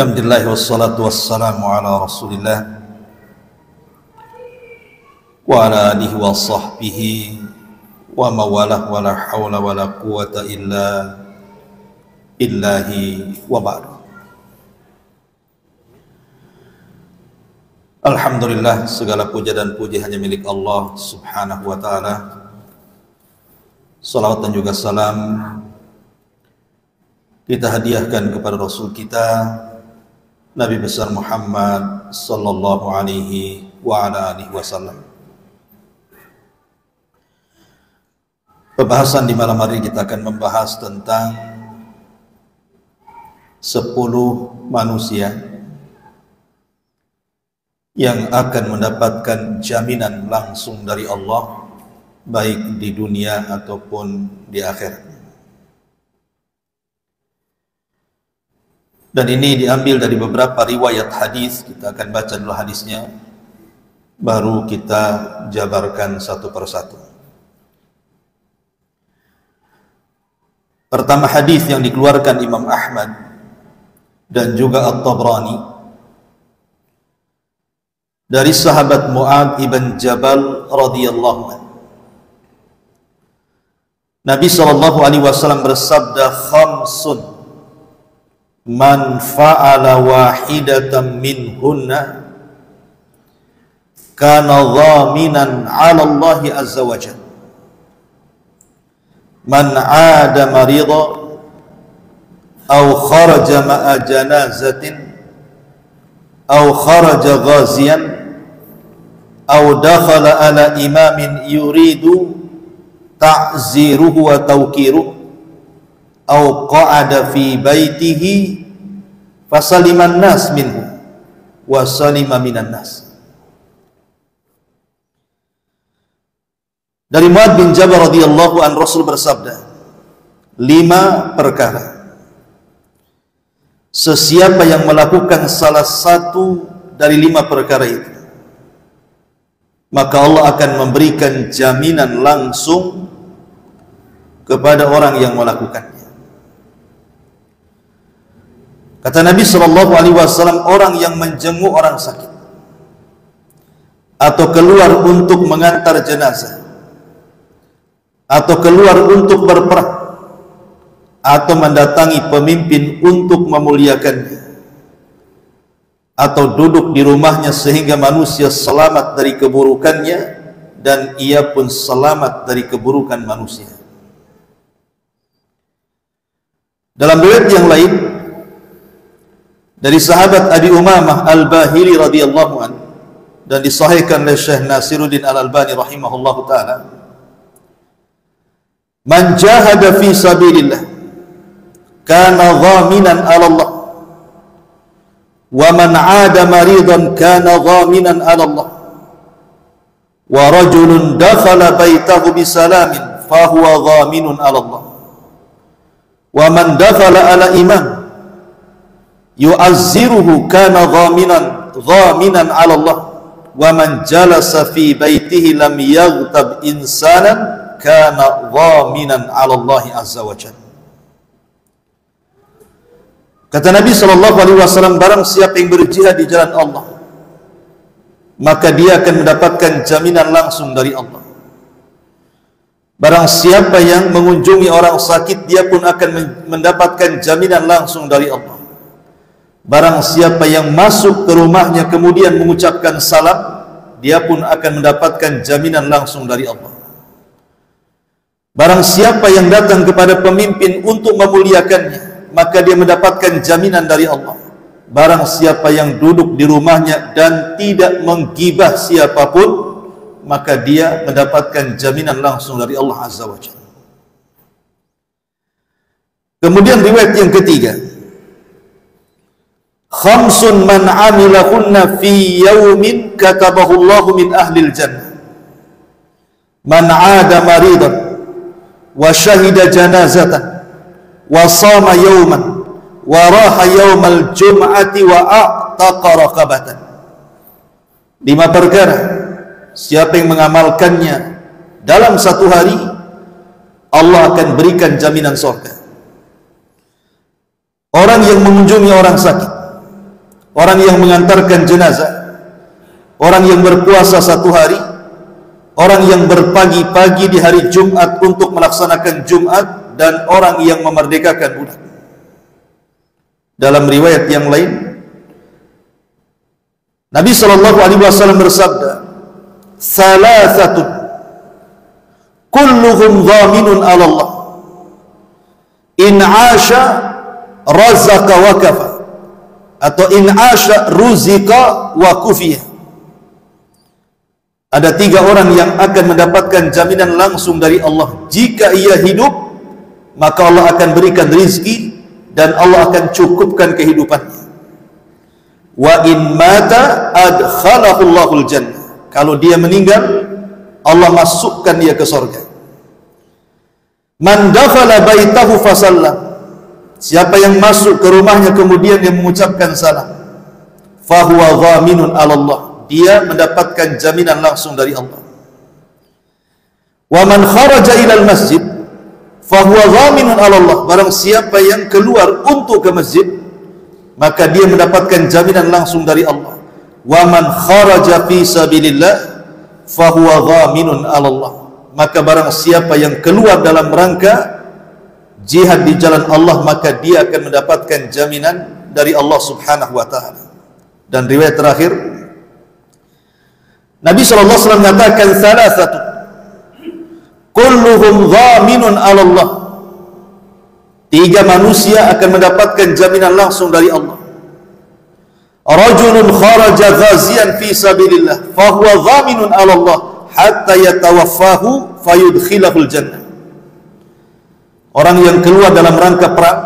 Alhamdulillah wassalatu wassalamu ala Rasulillah wa ala alihi wa sahbihi wa mawalah wa la hawla wa la quwata illa billahi wa ba'd. Alhamdulillah, segala puja dan puji hanya milik Allah subhanahu wa ta'ala. Salawat dan juga salam kita hadiahkan kepada Rasul kita Nabi besar Muhammad sallallahu alaihi wa ala alihi wasallam. Pembahasan di malam hari kita akan membahas tentang 10 manusia yang akan mendapatkan jaminan langsung dari Allah baik di dunia ataupun di akhirat. Dan ini diambil dari beberapa riwayat hadis. Kita akan baca dulu hadisnya, baru kita jabarkan satu persatu. Pertama, hadis yang dikeluarkan Imam Ahmad dan juga At-Tabrani dari sahabat Mu'adz ibn Jabal radhiyallahu anhu. Nabi SAW bersabda, "Khamsun man fa'ala wahidatan minhunna kana dhaminan 'ala Allah azza wa jalla. Man 'ada marida aw kharaja ma'a janazatin aw kharaja ghaziyan aw dakhala ala imamin yuridu ta'ziruhu wa tawkiruhu aw qa'ada fi baitihi fasaliman nas minhu wa salima minan nas." Dari Mu'adz bin Jabal radhiyallahu an, Rasul bersabda, 5 perkara sesiapa yang melakukan salah satu dari 5 perkara itu, maka Allah akan memberikan jaminan langsung kepada orang yang melakukannya. Kata Nabi SAW, orang yang menjenguk orang sakit atau keluar untuk mengantar jenazah atau keluar untuk berperang atau mendatangi pemimpin untuk memuliakannya atau duduk di rumahnya sehingga manusia selamat dari keburukannya dan ia pun selamat dari keburukan manusia. Dalam riwayat yang lain dari sahabat Abi Umamah Al-Bahili radhiyallahu anhu dan disahihkan oleh Syekh Nasiruddin Al-Albani rahimahullahu taala, "Man jahada fi sabilillah kana dhaminan 'ala Allah wa man 'ada maridan kana dhaminan 'ala Allah wa rajulun dakhala baitahu bisalamin fa huwa dhaminun 'ala Allah wa man dakhala 'ala imam yu'azziruhu kana dhaminan 'ala Allah wa man jalasa fi baitihi lam yaghtab insanan kana dhaminan 'ala Allah azza wa jalla." Kata Nabi SAW, barang siapa yang berjihad di jalan Allah, maka dia akan mendapatkan jaminan langsung dari Allah. Barang siapa yang mengunjungi orang sakit, dia pun akan mendapatkan jaminan langsung dari Allah. Barang siapa yang masuk ke rumahnya kemudian mengucapkan salam, dia pun akan mendapatkan jaminan langsung dari Allah. Barang siapa yang datang kepada pemimpin untuk memuliakannya, maka dia mendapatkan jaminan dari Allah. Barang siapa yang duduk di rumahnya dan tidak menggibah siapapun, maka dia mendapatkan jaminan langsung dari Allah azza wa jalla. Kemudian riwayat yang ketiga, "Khamsun man 'amilahunna fi yawmin katabahu Allah min ahlil jannah. Man 'ada maridan wa syahida janazatan wa sama yawman wa raha yawmal jum'ati wa a'taqa raqabatan." 5 perkara siapa yang mengamalkannya dalam satu hari, Allah akan berikan jaminan surga. Orang yang mengunjungi orang sakit orang yang mengantarkan jenazah, orang yang berpuasa 1 hari, orang yang berpagi-pagi di hari Jumat untuk melaksanakan Jumat, dan orang yang memerdekakan budak. Dalam riwayat yang lain, Nabi SAW bersabda, "Salasatun kulluhum dhaminun 'ala Allah. In 'asha razaka wa kafa." Atau in 'asha ruzika wa kufiya. Ada 3 orang yang akan mendapatkan jaminan langsung dari Allah. Jika ia hidup, maka Allah akan berikan rizki dan Allah akan cukupkan kehidupannya. Wa in mata adkhalahu Allahul jannah. Kalau dia meninggal, Allah masukkan dia ke surga. Man dakhala baitahu fasallam. Siapa yang masuk ke rumahnya kemudian dia mengucapkan salam, fahuwa dhaminun 'ala Allah. Dia mendapatkan jaminan langsung dari Allah. Wa man kharaja ilal masjid fahuwa dhaminun 'ala Allah. Barang siapa yang keluar untuk ke masjid, maka dia mendapatkan jaminan langsung dari Allah. Wa man kharaja fi sabilillah fahuwa dhaminun 'ala Allah. Maka barang siapa yang keluar dalam rangka jihad di jalan Allah, maka dia akan mendapatkan jaminan dari Allah Subhanahu wa taala. Dan riwayat terakhir, Nabi SAW mengatakan, "Salasatu kulluhum dhaminun 'ala Allah." 3 manusia akan mendapatkan jaminan langsung dari Allah. Rajulun kharaja ghaziyan fi sabilillah fahuwa dhaminun 'ala Allah hatta yatawaffahu fayudkhilahul jannah. Orang yang keluar dalam rangka perang,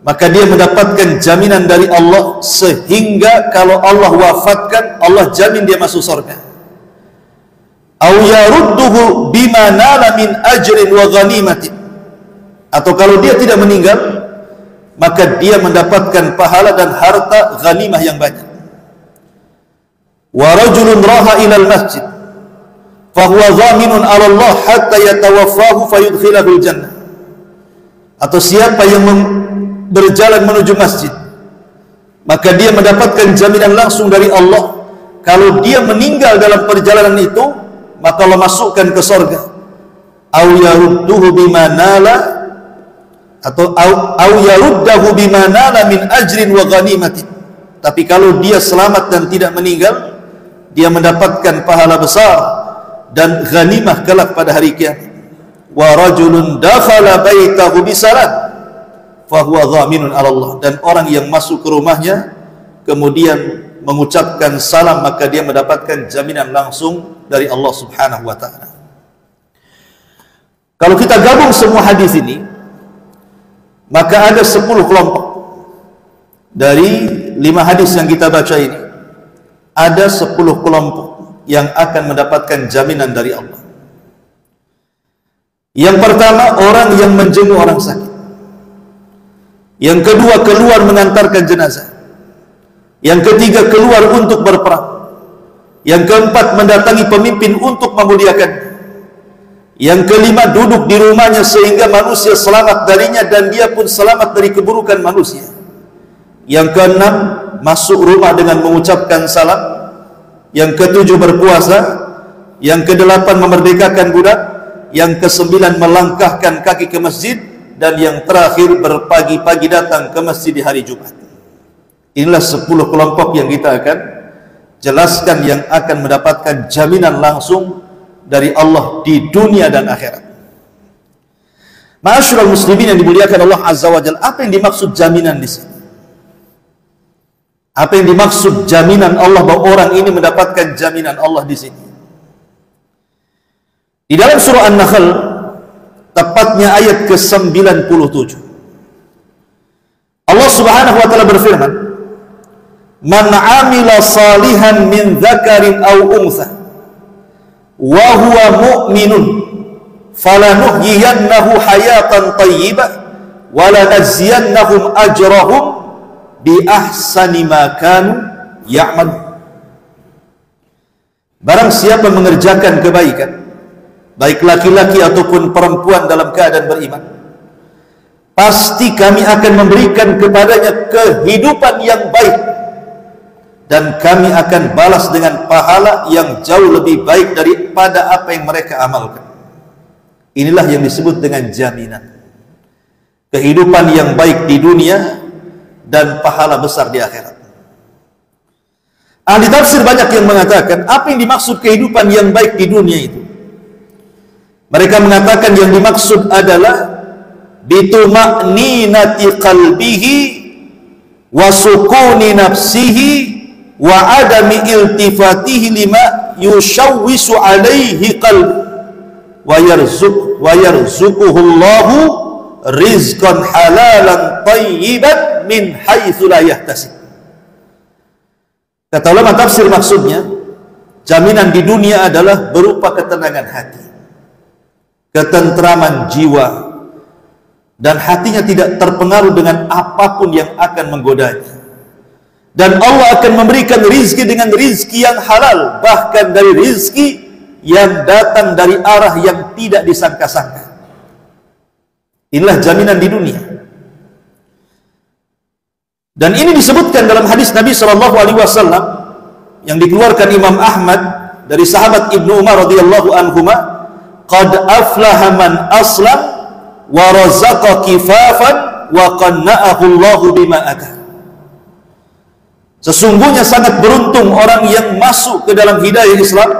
maka dia mendapatkan jaminan dari Allah sehingga kalau Allah wafatkan, Allah jamin dia masuk surga. Aw yarudduhu bima nala min ajrin wa ghanimatin. Atau kalau dia tidak meninggal, maka dia mendapatkan pahala dan harta ghanimah yang banyak. Wa rajulun raha ilal masjid fahuwa dhaminun 'ala Allah hatta yatawaffahu fayudkhilahul jannah. Atau siapa yang berjalan menuju masjid, maka dia mendapatkan jaminan langsung dari Allah. Kalau dia meninggal dalam perjalanan itu, maka Allah masukkan ke surga. Au yarudduhu bima nala, atau au yaruddahu bima nala min ajrin wa ghanimatin. Tapi kalau dia selamat dan tidak meninggal, dia mendapatkan pahala besar dan ghanimah kelak pada hari kiamat. Wa rajulun dakhala baitahu bisalam fahuwa dhaminun 'ala Allah. Dan orang yang masuk ke rumahnya kemudian mengucapkan salam, maka dia mendapatkan jaminan langsung dari Allah Subhanahu wa taala. Kalau kita gabung semua hadis ini, maka ada 10 kelompok. Dari 5 hadis yang kita baca ini, ada 10 kelompok yang akan mendapatkan jaminan dari Allah. Yang pertama, orang yang menjenguk orang sakit. Yang kedua, keluar mengantarkan jenazah. Yang ketiga, keluar untuk berperang. Yang keempat, mendatangi pemimpin untuk memuliakannya. Yang kelima, duduk di rumahnya sehingga manusia selamat darinya dan dia pun selamat dari keburukan manusia. Yang keenam, masuk rumah dengan mengucapkan salam. Yang ketujuh, berpuasa. Yang kedelapan, memerdekakan budak. Yang kesembilan, melangkahkan kaki ke masjid. Dan yang terakhir, berpagi-pagi datang ke masjid di hari Jumat. Inilah 10 kelompok yang kita akan jelaskan yang akan mendapatkan jaminan langsung dari Allah di dunia dan akhirat. Ma'asyiral muslimin yang dimuliakan Allah Azza wa Jalla, apa yang dimaksud jaminan di sini? Apa yang dimaksud jaminan Allah bahwa orang ini mendapatkan jaminan Allah di sini? Di dalam surah An-Nahl, tepatnya ayat ke-97, Allah Subhanahu wa taala berfirman, "Man 'amila salihan min dzakarin aw untha wa huwa mu'minun falanuhyiyannahu hayatan thayyibah wa lanajziyannahum ajrahum bi ahsani ma kanu ya'mal." Barang siapa mengerjakan kebaikan, baik laki-laki ataupun perempuan dalam keadaan beriman, pasti kami akan memberikan kepadanya kehidupan yang baik dan kami akan balas dengan pahala yang jauh lebih baik daripada apa yang mereka amalkan. Inilah yang disebut dengan jaminan kehidupan yang baik di dunia dan pahala besar di akhirat. Ahli tafsir banyak yang mengatakan apa yang dimaksud kehidupan yang baik di dunia itu. Mereka mengatakan yang dimaksud adalah bituma'ninati qalbihi wa sukuni nafsihi wa adami iltifatihi lima yushawwisu alaihi qalbi wa yarzuquhullahu rizqan halalan tayyiban min haitsu la yahtasib. Kata ulama tafsir maksudnya, jaminan di dunia adalah berupa ketenangan hati, ketentraman jiwa, dan hatinya tidak terpengaruh dengan apapun yang akan menggodanya. Dan Allah akan memberikan rizki dengan rizki yang halal, bahkan dari rizki yang datang dari arah yang tidak disangka-sangka. Inilah jaminan di dunia. Dan ini disebutkan dalam hadis Nabi SAW yang dikeluarkan Imam Ahmad dari sahabat Ibnu Umar radhiyallahu anhuma, qad aflaha man aslam wa razaqa kifafan wa qanna'ahu Allahu bima atah. Sesungguhnya sangat beruntung orang yang masuk ke dalam hidayah Islam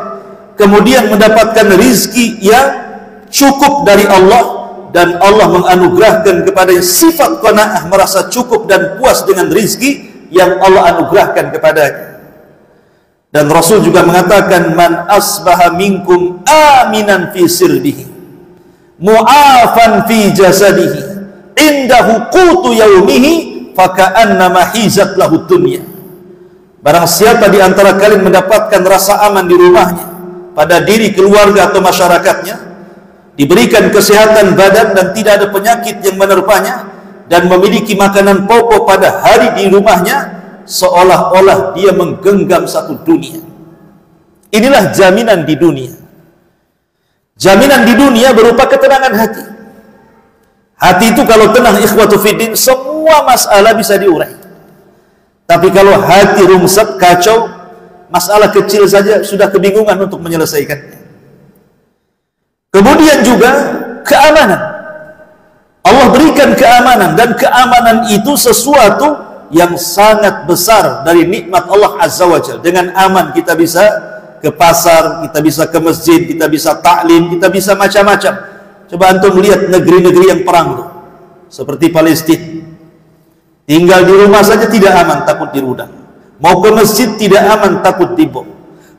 kemudian mendapatkan rizki yang cukup dari Allah, dan Allah menganugerahkan kepadanya sifat qanaah, merasa cukup dan puas dengan rizki yang Allah anugerahkan kepadanya. Dan Rasul juga mengatakan, man asbaha minkum aminan fi sirbihi mu'afan fi jasadihi indahu qutu yaumihi faka'annama hizat lahu dunya. Barang siapa di antara kalian mendapatkan rasa aman di rumahnya, pada diri keluarga atau masyarakatnya, diberikan kesehatan badan dan tidak ada penyakit yang menerpanya, dan memiliki makanan pokok pada hari di rumahnya, seolah-olah dia menggenggam satu dunia. Inilah jaminan di dunia. Jaminan di dunia berupa ketenangan hati. Hati itu kalau tenang, ikhwatu fiddin, semua masalah bisa diurai. Tapi kalau hati rungsek, kacau, masalah kecil saja sudah kebingungan untuk menyelesaikannya. Kemudian juga keamanan. Allah berikan keamanan, dan keamanan itu sesuatu yang sangat besar dari nikmat Allah Azza wa Jalla. Dengan aman kita bisa ke pasar, kita bisa ke masjid, kita bisa taklim, kita bisa macam-macam. Coba antum lihat negeri-negeri yang perang itu, seperti Palestina. Tinggal di rumah saja tidak aman, takut dirudal. Mau ke masjid tidak aman, takut dibom.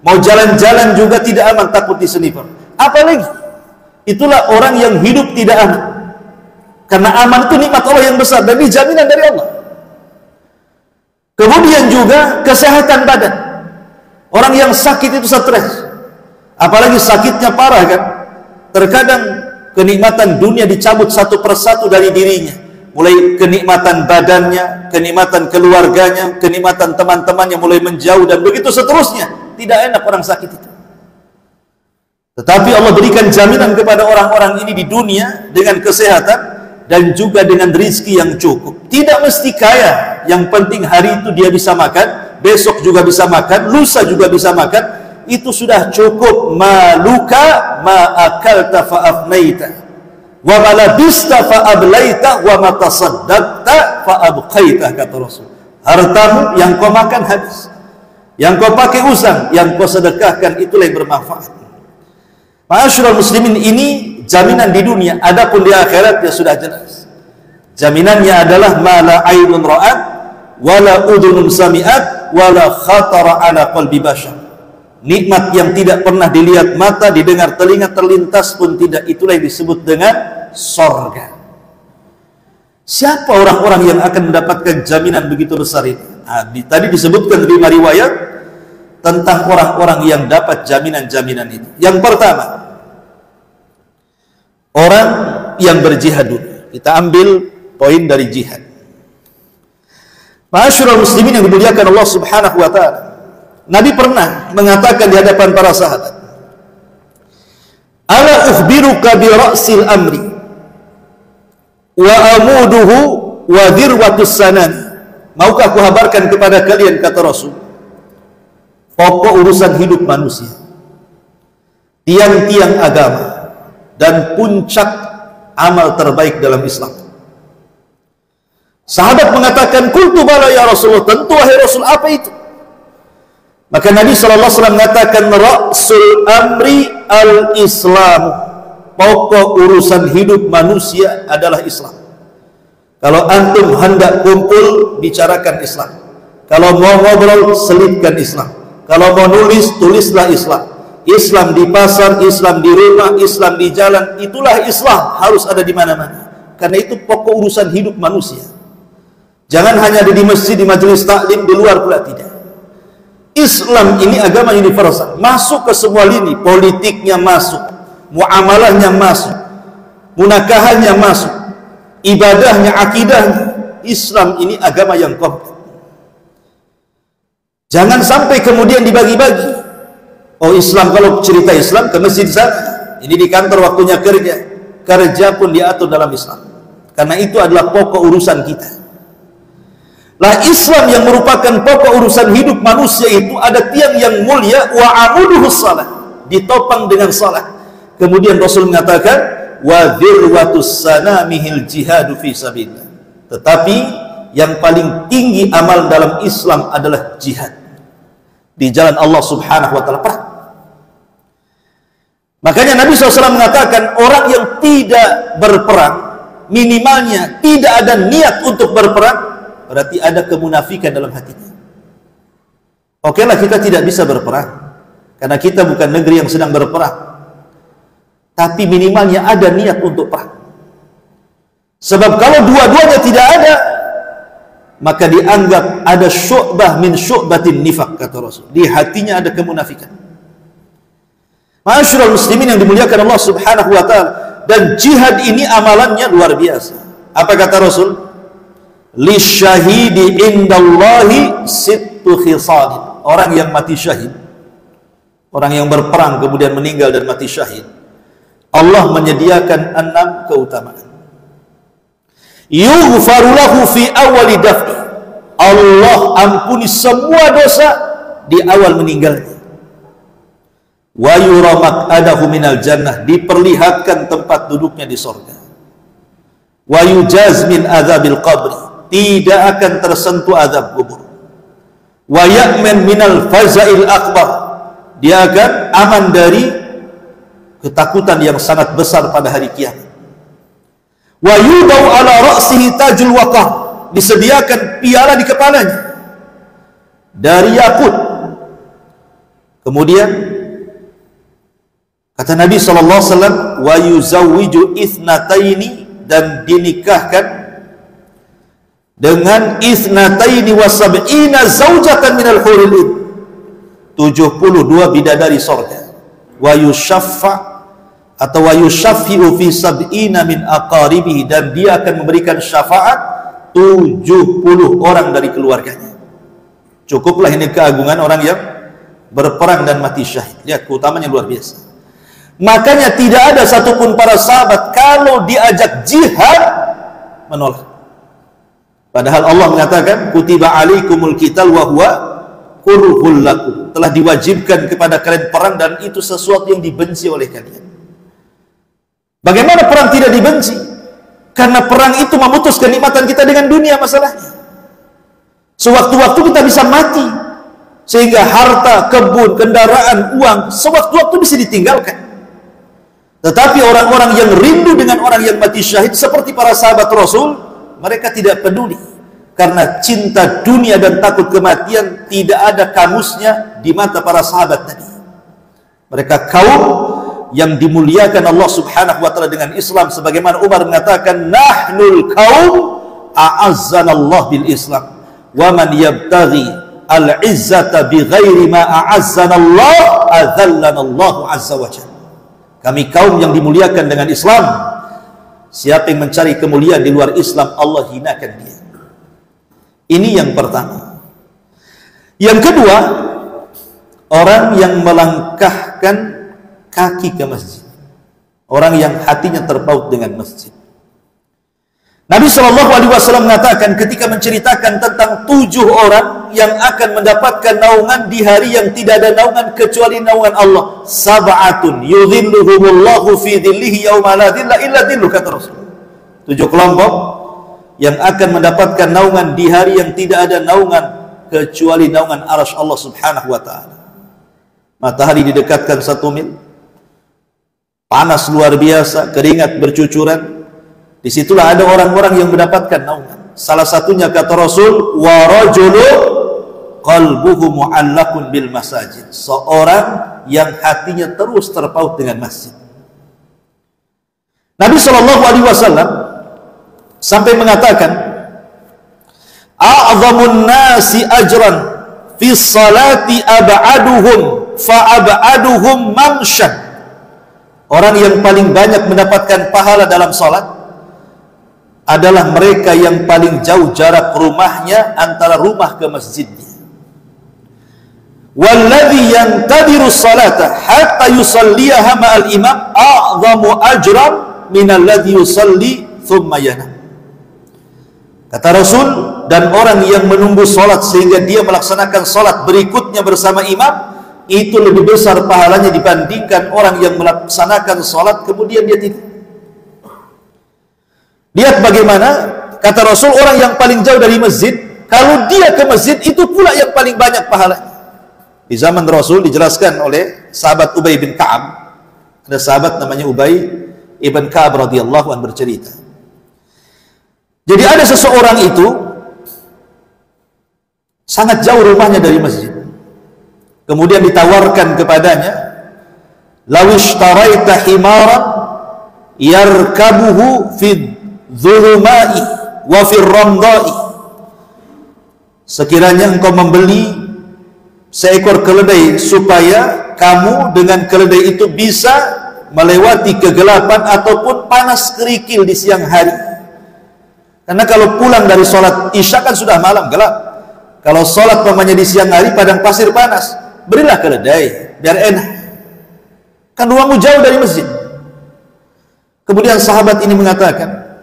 Mau jalan-jalan juga tidak aman, takut diseniper. Apalagi itulah orang yang hidup tidak aman. Karena aman itu nikmat Allah yang besar dan ini jaminan dari Allah. Kemudian juga kesehatan badan. Orang yang sakit itu stres. Apalagi sakitnya parah kan. Terkadang kenikmatan dunia dicabut satu persatu dari dirinya. Mulai kenikmatan badannya, kenikmatan keluarganya, kenikmatan teman-temannya mulai menjauh, dan begitu seterusnya. Tidak enak orang sakit itu. Tetapi Allah berikan jaminan kepada orang-orang ini di dunia dengan kesehatan dan juga dengan rizki yang cukup. Tidak mesti kaya, yang penting hari itu dia bisa makan, besok juga bisa makan, lusa juga bisa makan. Itu sudah cukup. Maluka ma akalta fa afnaita wa ma labista fa ablaita wa ma tasaddaqta fa abqaita, kata Rasul. Hartamu yang kau makan habis, yang kau pakai usang, yang kau sedekahkan, itulah yang bermanfaat. Ma'asyiral muslimin, ini jaminan di dunia. Adapun di akhirat ya sudah jelas. Jaminannya adalah mala ainun ra'at wala udhunun sami'at wala khatara ala qalbi bashar. Nikmat yang tidak pernah dilihat mata, didengar telinga, terlintas pun tidak. Itulah yang disebut dengan sorga. Siapa orang-orang yang akan mendapatkan jaminan begitu besar ini? Tadi disebutkan 5 riwayat tentang orang-orang yang dapat jaminan-jaminan itu. Yang pertama, orang yang berjihad dulu. Kita ambil poin dari jihad. Ma'asyiral muslimin yang dimuliakan Allah Subhanahu wa taala. Nabi pernah mengatakan di hadapan para sahabat, "Ala ukhbiruka bi ra'sil amri wa amuduhu wa dhirwatus sanan." Maukah aku kabarkan kepada kalian, kata Rasul, pokok urusan hidup manusia, tiang-tiang agama, dan puncak amal terbaik dalam Islam. Sahabat mengatakan, "Qultu bala ya Rasulullah," tentu wahai Rasul, apa itu? Maka Nabi SAW mengatakan, "Ra'sul amri al-Islam." Pokok urusan hidup manusia adalah Islam. Kalau antum hendak kumpul, bicarakan Islam. Kalau mau ngobrol, selipkan Islam. Kalau mau nulis, tulislah Islam. Islam di pasar, Islam di rumah, Islam di jalan, itulah Islam, harus ada di mana-mana. Karena itu pokok urusan hidup manusia. Jangan hanya ada di masjid, di majelis taklim, di luar pula tidak. Islam ini agama universal, masuk ke semua lini, politiknya masuk, muamalahnya masuk, munakahannya masuk, ibadahnya, akidahnya. Islam ini agama yang komplit. Jangan sampai kemudian dibagi-bagi. Oh, Islam, kalau cerita Islam ke masjid sana, ini di kantor waktunya kerja, kerja pun diatur dalam Islam. Karena itu adalah pokok urusan kita. Lah, Islam yang merupakan pokok urusan hidup manusia itu ada tiang yang mulia, wa amuduhus salat, ditopang dengan salat. Kemudian Rasul mengatakan, wa dzirwatus sanamihil jihadu fi sabilillah. Tetapi yang paling tinggi amal dalam Islam adalah jihad di jalan Allah Subhanahu wa taala. Makanya Nabi SAW mengatakan, orang yang tidak berperang, minimalnya tidak ada niat untuk berperang, berarti ada kemunafikan dalam hatinya. Oke lah, kita tidak bisa berperang karena kita bukan negeri yang sedang berperang, tapi minimalnya ada niat untuk perang. Sebab kalau dua-duanya tidak ada, maka dianggap ada syu'bah min syu'batin nifaq, kata Rasul. Di hatinya ada kemunafikan. Ma'asyiral muslimin yang dimuliakan Allah Subhanahu wa taala, dan jihad ini amalannya luar biasa. Apa kata Rasul? Lisyahidi indallahi sittu khisalin. Orang yang mati syahid, orang yang berperang kemudian meninggal dan mati syahid, Allah menyediakan 6 keutamaan. Yughfaru lahu fi awali daf'i. Allah ampuni semua dosa di awal meninggalnya. Wa yura maq'adahu minal jannah, diperlihatkan tempat duduknya di surga. Wa yujaz min adzabil qabri, tidak akan tersentuh azab kubur. Wa ya'man minal faza'il akbar, dia akan aman dari ketakutan yang sangat besar pada hari kiamat. Wa yudau ala ra'sihi tajul waqar, disediakan piala di kepalanya dari yakut. Kemudian kata Nabi SAW, wa yuzawwiju ithnataini, dan dinikahkan dengan ithnataini wa sab'ina zawjatan minal huril ain, 72 bidadari surga. Wa yushaffa atau wa yushaffi'u fi sab'ina min aqaribihi, dan dia akan memberikan syafaat 70 orang dari keluarganya. Cukuplah ini keagungan orang yang berperang dan mati syahid. Lihat keutamanya luar biasa. Makanya tidak ada satupun para sahabat kalau diajak jihad menolak. Padahal Allah mengatakan, kutiba alaikumul qital wa huwa kurhul lakum, telah diwajibkan kepada kalian perang dan itu sesuatu yang dibenci oleh kalian. Bagaimana perang tidak dibenci? Karena perang itu memutus kenikmatan kita dengan dunia masalahnya. Sewaktu-waktu kita bisa mati, sehingga harta, kebun, kendaraan, uang sewaktu-waktu bisa ditinggalkan. Tetapi orang-orang yang rindu dengan orang yang mati syahid seperti para sahabat Rasul, mereka tidak peduli, karena cinta dunia dan takut kematian tidak ada kamusnya di mata para sahabat tadi. Mereka kaum yang dimuliakan Allah Subhanahu wa taala dengan Islam, sebagaimana Umar mengatakan, nahnul kaum a'azzanallah bil Islam, wa man yabtaghi al-izzata bighairi ma a'azzanallah adzallanallahu azza wa jalla. Kami kaum yang dimuliakan dengan Islam. Siapa yang mencari kemuliaan di luar Islam, Allah hinakan dia. Ini yang pertama. Yang kedua, orang yang melangkahkan kaki ke masjid, orang yang hatinya terpaut dengan masjid. Nabi SAW mengatakan ketika menceritakan tentang 7 orang yang akan mendapatkan naungan di hari yang tidak ada naungan kecuali naungan Allah. Sab'atun yudhilluhumullahu fi dhillihi yauma la dhilla illa dhilluh, kata Rasul. 7 kelompok yang akan mendapatkan naungan di hari yang tidak ada naungan kecuali naungan arasy Allah Subhanahu wa taala. Matahari didekatkan 1 mil, panas luar biasa, keringat bercucuran. Disitulah ada orang-orang yang mendapatkan naungan. Salah satunya kata Rasul, wa rajulu qalbuhu mu'allaqun bil masajid, seorang yang hatinya terus terpaut dengan masjid. Nabi sallallahu alaihi wasallam sampai mengatakan, a'zamun nasi ajran fi salati ab'aduhum fa ab'aduhum mamshan. Orang yang paling banyak mendapatkan pahala dalam salat adalah mereka yang paling jauh jarak rumahnya antara rumah ke masjidnya. Walladhi yantadiru salata hatta yusalliyaha ma'al imam a'zamu ajran minalladhi yusalli thumma yanam. Kata Rasul, dan orang yang menunggu salat sehingga dia melaksanakan salat berikutnya bersama imam, itu lebih besar pahalanya dibandingkan orang yang melaksanakan salat kemudian dia tidur. Lihat bagaimana kata Rasul, orang yang paling jauh dari masjid, kalau dia ke masjid itu pula yang paling banyak pahalanya. Di zaman Rasul dijelaskan oleh sahabat Ubay bin Ka'ab. Ada sahabat namanya Ubay ibn Ka'ab radhiyallahu anhu bercerita. Jadi ada seseorang itu sangat jauh rumahnya dari masjid. Kemudian ditawarkan kepadanya, lawish taraita himaran yarkabuhu fid zulumai wa fir ramdai, sekiranya engkau membeli seekor keledai supaya kamu dengan keledai itu bisa melewati kegelapan ataupun panas kerikil di siang hari. Karena kalau pulang dari sholat isya kan sudah malam gelap. Kalau sholat namanya di siang hari padang pasir panas, berilah keledai biar enak. Kan rumahmu jauh dari masjid. Kemudian sahabat ini mengatakan,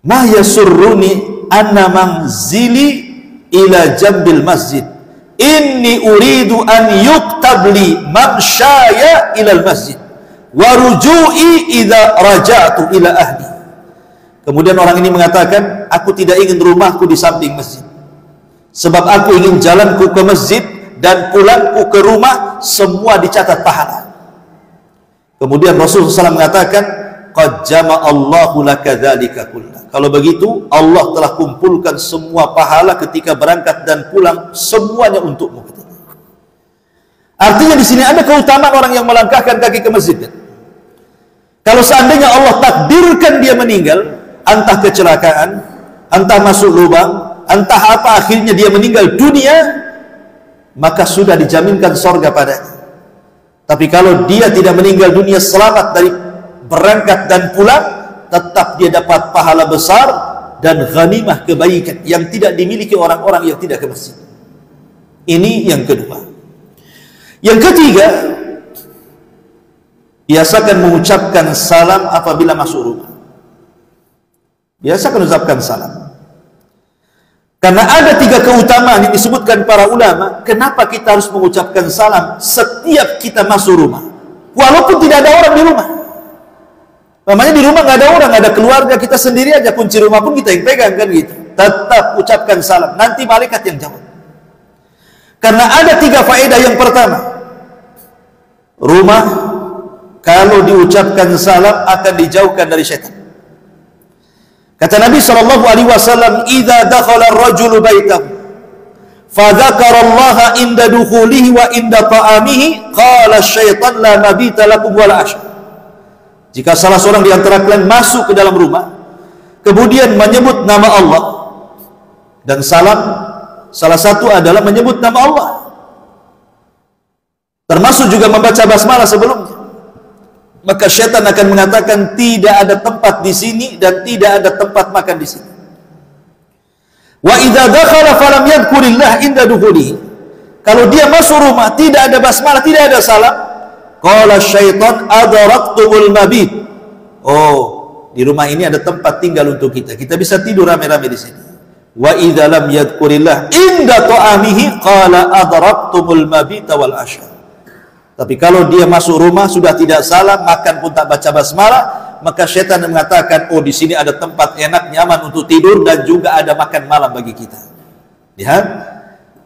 ma yasurruni anna manzili ila jambil masjid, inni uridu an yuktabli mamshaya ilal masjid wa ruju'i idza raja'tu ila ahli. Kemudian orang ini mengatakan, aku tidak ingin rumahku di samping masjid, sebab aku ingin jalanku ke masjid dan pulangku ke rumah semua dicatat pahala. Kemudian Rasulullah SAW mengatakan, qad jama'allahu laka dzalika kullah. Kalau begitu Allah telah kumpulkan semua pahala ketika berangkat dan pulang, semuanya untukmu. Artinya di sini ada keutamaan orang yang melangkahkan kaki ke masjid. Kalau seandainya Allah takdirkan dia meninggal, entah kecelakaan, entah masuk lubang, entah apa, akhirnya dia meninggal dunia, maka sudah dijaminkan sorga padanya. Tapi kalau dia tidak meninggal dunia selamat dari berangkat dan pulang, tetap dia dapat pahala besar dan ghanimah kebaikan yang tidak dimiliki orang-orang yang tidak ke masjid. Ini yang kedua. Yang ketiga, biasakan mengucapkan salam apabila masuk rumah. Biasakan mengucapkan salam. Karena ada 3 keutamaan yang disebutkan para ulama, kenapa kita harus mengucapkan salam setiap kita masuk rumah, walaupun tidak ada orang di rumah. Namanya di rumah nggak ada orang, nggak ada keluarga, kita sendiri aja, kunci rumah pun kita yang pegang kan gitu. Tetap ucapkan salam, nanti malaikat yang jawab. Karena ada 3 faedah. Yang pertama, rumah kalau diucapkan salam akan dijauhkan dari syaitan. Kata Nabi SAW, idza dakhala ar-rajulu baitahu fa dzakara Allah inda dukhulihi wa inda ta'amihi qala asy-syaitan la mabita lakum wa la asya. Jika salah seorang di antara kalian masuk ke dalam rumah, kemudian menyebut nama Allah, dan salam salah satu adalah menyebut nama Allah, termasuk juga membaca basmalah sebelumnya, maka syaitan akan mengatakan tidak ada tempat di sini dan tidak ada tempat makan di sini. Wa idza dakhala falam yadhkurillah inda dukhulihi, kalau dia masuk rumah tidak ada basmalah, tidak ada salam, qala syaitan adraktumul mabit. Oh, di rumah ini ada tempat tinggal untuk kita. Kita bisa tidur rame-rame di sini. wa idza lam yadhkurillah inda ta'amihi qala adraktumul mabita wal asya. Tapi kalau dia masuk rumah sudah tidak salam, makan pun tak baca basmalah, maka syaitan mengatakan, oh di sini ada tempat enak, nyaman untuk tidur dan juga ada makan malam bagi kita. Lihat,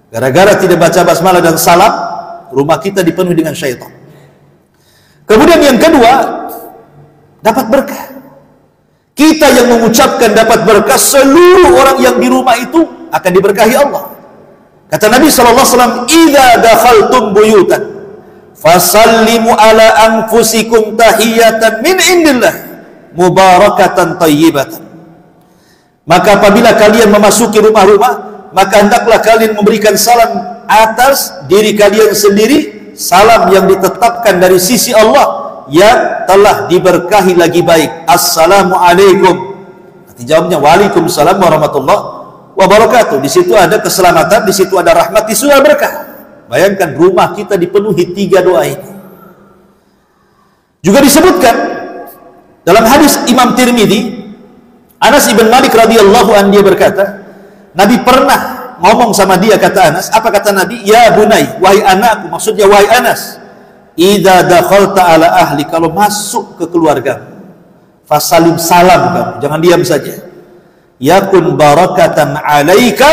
gara-gara tidak baca basmalah dan salam, rumah kita dipenuhi dengan syaitan. Kemudian yang kedua, dapat berkah. Kita yang mengucapkan dapat berkah, seluruh orang yang di rumah itu akan diberkahi Allah. Kata Nabi SAW, idza dakhaltum buyutan fasallimu ala anfusikum tahiyatan min indillah mubarakatan tayyibatan. Maka apabila kalian memasuki rumah-rumah, maka hendaklah kalian memberikan salam atas diri kalian sendiri, salam yang ditetapkan dari sisi Allah yang telah diberkahi lagi baik. Assalamualaikum. Nanti jawabnya waalaikumsalam warahmatullahi wabarakatuh. Di situ ada keselamatan, di situ ada rahmat, di situ ada berkah. Bayangkan rumah kita dipenuhi 3 doa ini. Juga disebutkan dalam hadis Imam Tirmidzi, Anas ibn Malik radhiyallahu anhu, dia berkata, Nabi pernah ngomong sama dia, kata Anas, apa kata Nabi? Ya bunai, wahai anakku, maksudnya wahai Anas, idza dakhalta ala ahli, kalau masuk ke keluarga, fasalim, salam kamu, jangan diam saja. Yakun barakatan alaika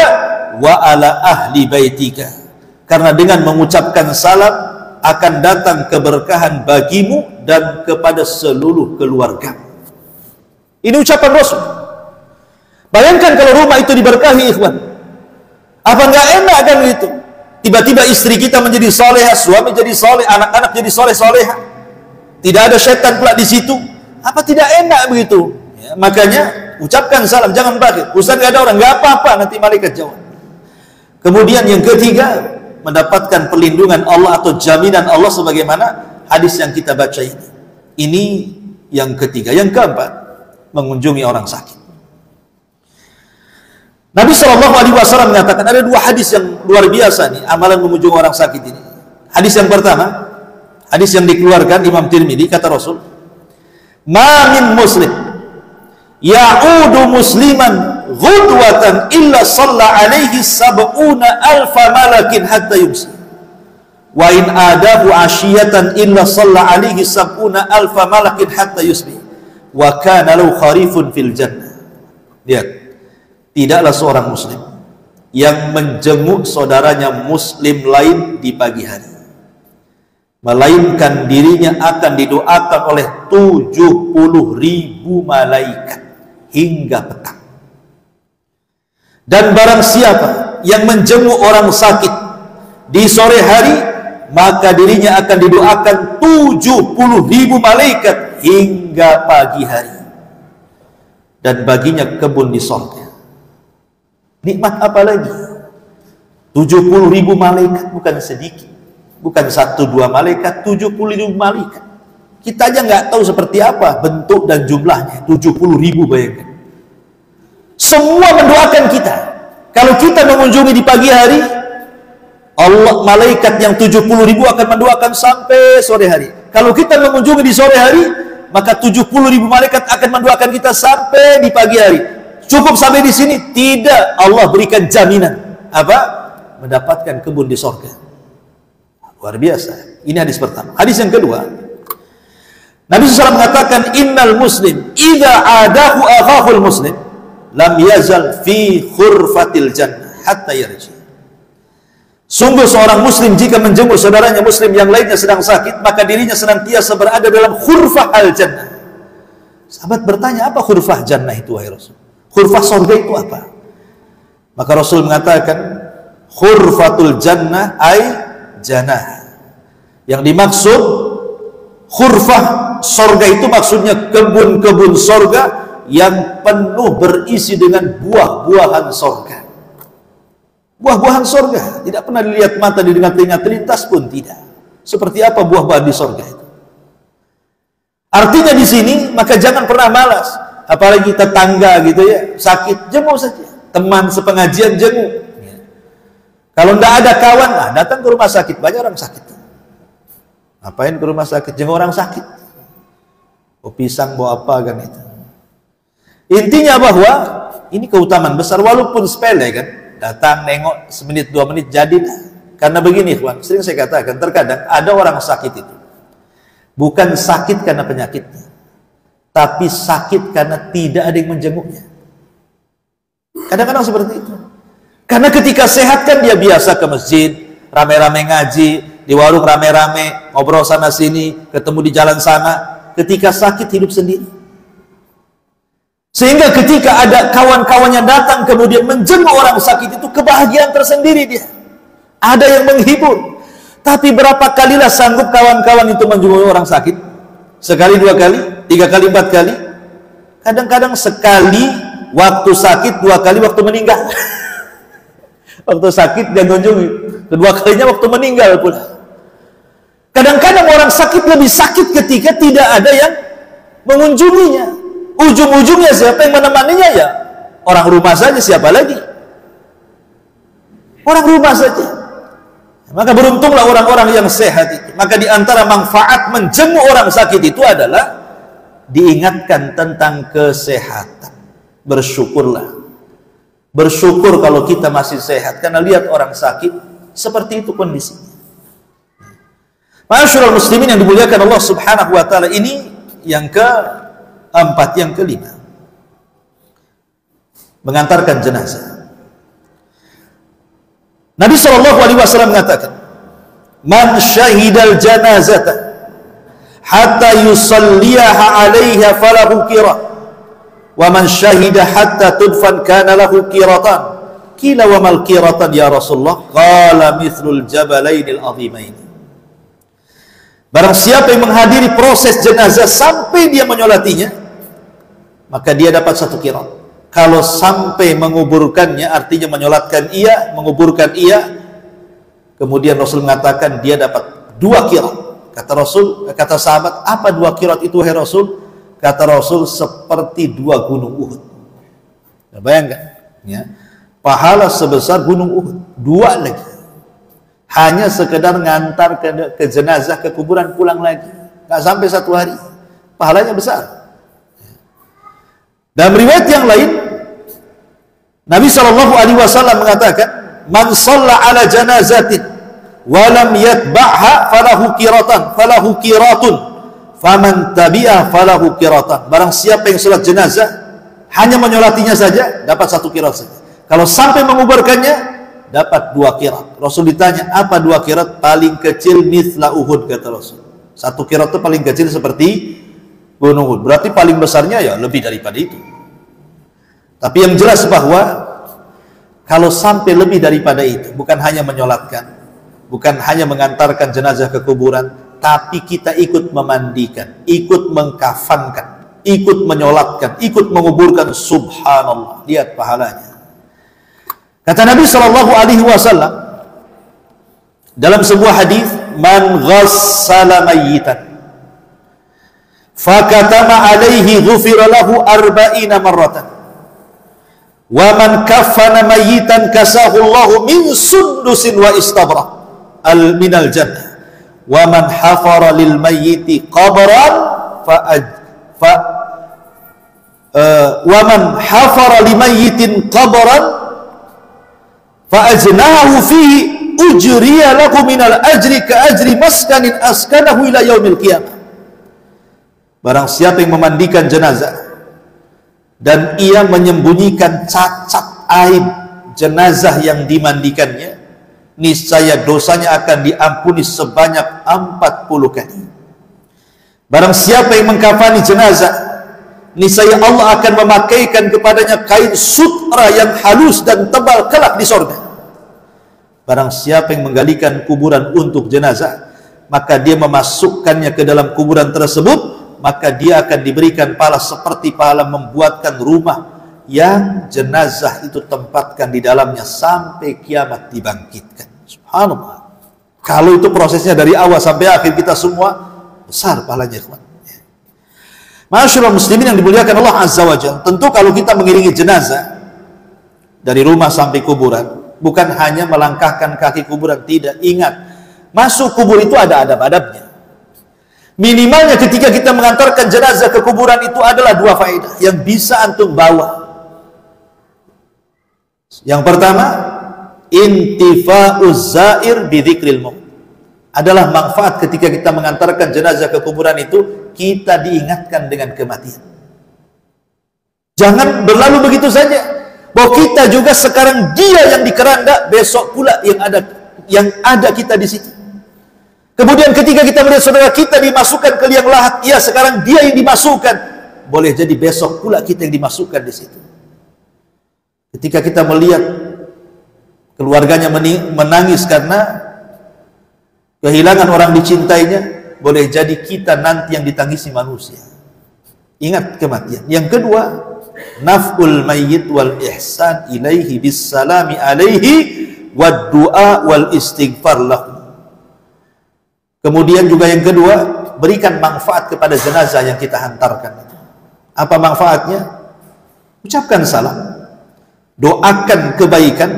wa ala ahli baitika. Karena dengan mengucapkan salam akan datang keberkahan bagimu dan kepada seluruh keluarga. Ini ucapan Rasul. Bayangkan kalau rumah itu diberkahi, ikhwan. Apa enggak enak kan itu? Tiba-tiba istri kita menjadi solehah, suami jadi soleh, anak-anak jadi soleh-soleha. Tidak ada setan pula di situ. Apa tidak enak begitu? Ya, makanya ucapkan salam, jangan bakhil. Ustaz nggak ada orang, nggak apa-apa, nanti malaikat jawab. Kemudian yang ketiga, mendapatkan perlindungan Allah atau jaminan Allah sebagaimana hadis yang kita baca ini. Ini yang ketiga. Yang keempat, mengunjungi orang sakit. Nabi SAW mengatakan ada 2 hadis yang luar biasa nih, amalan mengunjungi orang sakit ini. Hadis yang pertama, hadis yang dikeluarkan Imam Tirmidzi, kata Rasul, ma min muslim ya'udu musliman ghudwatan illa shalla alaihi sab'una alfa malakin hatta yumsi wa in adahu ashiyatan illa shalla alaihi sab'una alfa malakin hatta yusbi wa kana lahu kharifun fil jannah. Lihat, tidaklah seorang muslim yang menjenguk saudaranya muslim lain di pagi hari, melainkan dirinya akan didoakan oleh 70.000 malaikat hingga petang. Dan barang siapa yang menjenguk orang sakit di sore hari, maka dirinya akan didoakan 70.000 malaikat hingga pagi hari. Dan baginya kebun di surga. Nikmat apa lagi? 70.000 malaikat bukan sedikit. Bukan 1-2 malaikat, 70.000 malaikat. Kita aja nggak tahu seperti apa bentuk dan jumlahnya. 70.000, bayangkan. Semua mendoakan kita. Kalau kita mengunjungi di pagi hari, Allah, malaikat yang 70.000 akan mendoakan sampai sore hari. Kalau kita mengunjungi di sore hari, maka 70.000 malaikat akan mendoakan kita sampai di pagi hari. Cukup sampai di sini? Tidak. Allah berikan jaminan. Apa? Mendapatkan kebun di surga. Luar biasa. Ini hadis pertama. Hadis yang kedua, Nabi SAW mengatakan, innal muslim idza adahu akhahul muslim lam yazal fi khurfatil jannah hatta yarji. Sungguh seorang muslim jika menjenguk saudaranya muslim yang lainnya sedang sakit, maka dirinya senantiasa berada dalam khurfah al-jannah. Sahabat bertanya, apa khurfah jannah itu, wahai Rasul? Khurfah surga itu apa? Maka Rasul mengatakan, khurfatul jannah ay janah. Yang dimaksud khurfah surga itu maksudnya kebun-kebun surga yang penuh berisi dengan buah-buahan surga. Buah-buahan surga tidak pernah dilihat mata, didengar telinga, terlintas pun tidak. Seperti apa buah-buahan di surga itu? Artinya di sini, maka jangan pernah malas. Apalagi tetangga gitu ya, sakit, jenguk saja. Teman sepengajian, jenguk. Kalau tidak ada kawan, nah, datang ke rumah sakit. Banyak orang sakit. Ngapain ke rumah sakit? Jenguk orang sakit. Oh, pisang, bawa apa kan itu? Intinya bahwa ini keutamaan besar walaupun sepele kan. Datang nengok semenit 2 menit jadi dah. Karena begini ikhwan, sering saya katakan terkadang ada orang sakit itu bukan sakit karena penyakitnya, tapi sakit karena tidak ada yang menjenguknya. Kadang-kadang seperti itu. Karena ketika sehat kan dia biasa ke masjid, rame-rame ngaji, di warung rame-rame, ngobrol sana sini, ketemu di jalan sana. Ketika sakit hidup sendiri. Sehingga ketika ada kawan-kawannya datang kemudian menjenguk orang sakit itu, kebahagiaan tersendiri dia. Ada yang menghibur. Tapi berapa kalilah sanggup kawan-kawan itu menjenguk orang sakit? Sekali, 2 kali, 3 kali, 4 kali. Kadang-kadang sekali waktu sakit, 2 kali waktu meninggal. Waktu sakit dia kunjungi, kedua kalinya waktu meninggal pula. Kadang-kadang orang sakit lebih sakit ketika tidak ada yang mengunjunginya. Ujung-ujungnya siapa yang menemaninya? Ya orang rumah saja, siapa lagi? Orang rumah saja. Maka beruntunglah orang-orang yang sehat itu. Maka di antara manfaat menjenguk orang sakit itu adalah diingatkan tentang kesehatan. Bersyukurlah. Bersyukur kalau kita masih sehat, karena lihat orang sakit seperti itu kondisinya. Ma'asyiral muslimin yang dimuliakan Allah Subhanahu wa taala, ini yang keempat, yang kelima, mengantarkan jenazah. Nabi sallallahu alaihi wasallam mengatakan, "Man syahidal janazata hatta yusalliha 'alaiha falahu qirat." Wa man syahida hatta tudfan kana lahu qiratan. Qila wa mal qiratan ya Rasulullah? Qala mithlul jabalainil azimain. Barang siapa yang menghadiri proses jenazah sampai dia menyolatinya, maka dia dapat 1 qirat. Kalau sampai menguburkannya, artinya menyolatkan ia, menguburkan ia, kemudian Rasul mengatakan dia dapat 2 qirat. Kata Rasul, kata sahabat, apa 2 qirat itu wahai Rasul? Kata Rasul, seperti 2 gunung Uhud. Nah, bayangkan, ya, pahala sebesar gunung Uhud, 2 lagi. Hanya sekedar ngantar ke jenazah ke kuburan, pulang lagi, nggak sampai 1 hari. Pahalanya besar. Dalam riwayat yang lain, Nabi Shallallahu Alaihi Wasallam mengatakan, "Man shalla ala janazatin, walam yatba'ha falahu qiratan, falahu qiratun. Faman tabi'ah falahu qiratan." Barang siapa yang salat jenazah hanya menyolatinya saja dapat 1 qirat saja. Kalau sampai menguburkannya dapat 2 qirat. Rasul ditanya, apa 2 qirat? Paling kecil mithla Uhud, kata Rasul. 1 qirat itu paling kecil seperti gunung Uhud. Berarti paling besarnya ya lebih daripada itu. Tapi yang jelas bahwa kalau sampai lebih daripada itu, bukan hanya menyolatkan, bukan hanya mengantarkan jenazah ke kuburan, tapi kita ikut memandikan, ikut mengkafankan, ikut menyolatkan, ikut menguburkan, subhanallah, lihat pahalanya. Kata Nabi sallallahu alaihi wasallam dalam sebuah hadis, "Man ghassala mayyitan fakatama alaihi ghufira lahu 40 marratan. Wa man kaffana mayyitan kasahu Allahu min sundusin wa istabra minal jannah. Wa man hafara lil mayyiti qabran wa man hafara li mayyitin qabran fa ajnahu fihi ujriya lahu minal ajri ka ajri maskanin askanahu ila yaumil qiyamah." Barang siapa yang memandikan jenazah dan ia menyembunyikan cacat aib jenazah yang dimandikannya, niscaya dosanya akan diampuni sebanyak 40 kali. Barang siapa yang mengkafani jenazah, niscaya Allah akan memakaikan kepadanya kain sutra yang halus dan tebal kelak di sorga. Barang siapa yang menggalikan kuburan untuk jenazah, maka dia memasukkannya ke dalam kuburan tersebut, maka dia akan diberikan pahala seperti pahala membuatkan rumah yang jenazah itu tempatkan di dalamnya sampai kiamat dibangkitkan. Subhanallah. Kalau itu prosesnya dari awal sampai akhir, kita semua besar pahalanya, ikhwan. Ma'asyiral muslimin yang dimuliakan Allah Azza wa Jalla. Tentu kalau kita mengiringi jenazah dari rumah sampai kuburan, bukan hanya melangkahkan kaki kuburan, tidak. Ingat, masuk kubur itu ada adab-adabnya. Minimalnya ketika kita mengantarkan jenazah ke kuburan itu adalah dua faedah yang bisa antum bawa. Yang pertama, intifa'uz zair bidzikril maut. Adalah manfaat ketika kita mengantarkan jenazah ke kuburan itu, kita diingatkan dengan kematian. Jangan berlalu begitu saja. Bahwa kita juga sekarang dia yang di keranda, besok pula yang ada kita di situ. Kemudian ketika kita melihat saudara kita dimasukkan ke liang lahat, ya sekarang dia yang dimasukkan. Boleh jadi besok pula kita yang dimasukkan di situ. Ketika kita melihat keluarganya menangis karena kehilangan orang dicintainya, boleh jadi kita nanti yang ditangisi manusia. Ingat kematian. Yang kedua, naf'ul mayyit wal ihsan ilaihi bis salami alaihi wad du'a wal istighfar lahu. Kemudian juga yang kedua, berikan manfaat kepada jenazah yang kita hantarkan. Apa manfaatnya? Ucapkan salam, doakan kebaikan,